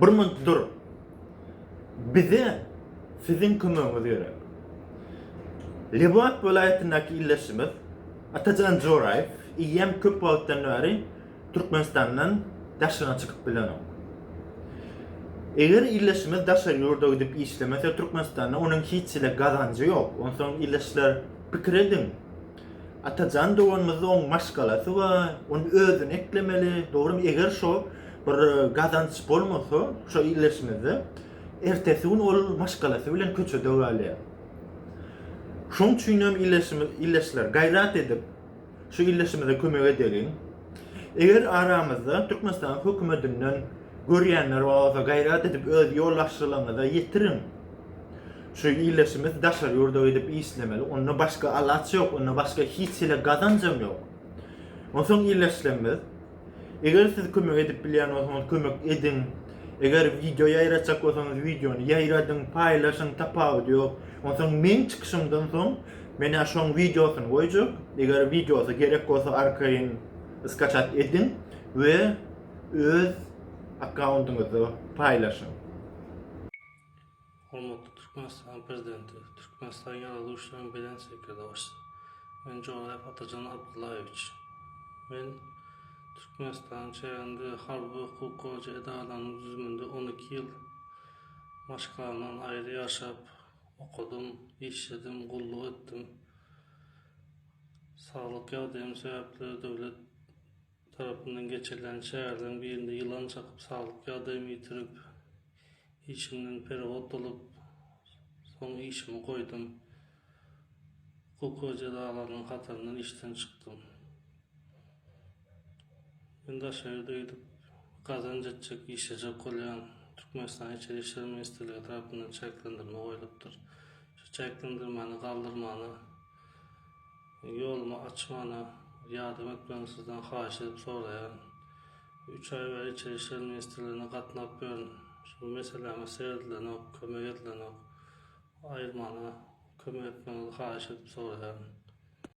Bir münt dur. Bize sizin kömöňiz gerek. Lebap welaýatyndaky illeşimiz Atajan Joraýew ýem köp wagtdan bäri Türkmenistandan daşyna çykyp bilenok. Eger illeşimiz daşary ýurda gidip işlemese Türkmenistanda onuň hiçle gazanjy ýok. Onsoň illeşler pikir edin. Atajan dowamyzda oň maşgalasy we onu özüne eklemeli. Dogrymy eger şo bir gazanç bolmasa şo illeşmizde ertesi gün ol maşgalasy bilen köçede bolýar. Şoň üçin hem illeşler gaýrat edip şu illeşimize kömek edelim. Eger aramızda Türkmenistan hökümetinden görýänler bolsa gaýrat edip öz ýollaşçylygyna ýetirin. Şu illeşimiz daşary ýurda edip işlemeli. Onda başga alaçy ýok, onda başga hiçle gazanjam ýok. Onsoň illeşlerimiz eger siz kömek edip bilýän bolsaňyz kömek edin. Eger video ýaýratjak bolsaňyz videony ýaýradyň, paýlaşyň, tapawut ýok. Onsoň men çykyşymdan soň mena şoň videosyny goýjak. Eger videosy gerek bolsa arkaýyn skачать edin we öz accountyňyzy paýlaşyň. Hormatly Türkmenistan prezidenti, Türkmenistan ýaralyşynyň bilen sekretary. Men Joraýew Atajan Abdullayevich. Men Türkmenistan çeýrende harby hukuky edalanyň düzüminde 12 ýyl maşgalandan aýry ýaşap, okudum, işledim, gulluk etdim. Saglyk ýagdaýym sebäpli döwlet tarapyndan geçirilen şäherden birinde ýylan çakyp saglyk ýagdaýymy ýitirip işimden perewot bolup soň işimi goýdum. Hukuky edalanyň hataryndan işden çykdym. Men daşaýda gidip gazanj etjek, işlejek bolýan Türkmenistan Içeri İşler Ministrligi tarapyndan çäklendirme goýulypdyr. Şu çäklendirmeni galdyrmany, ýolumy açmany ýardam etmeni sizden haýyş edip soraýan. 3 aý bäri Içeri İşler Ministrligine gatnap beren. Şu meselemi seyredileni, kömek edilen aýyrmany kömek etmeni haýyş edip soraýan.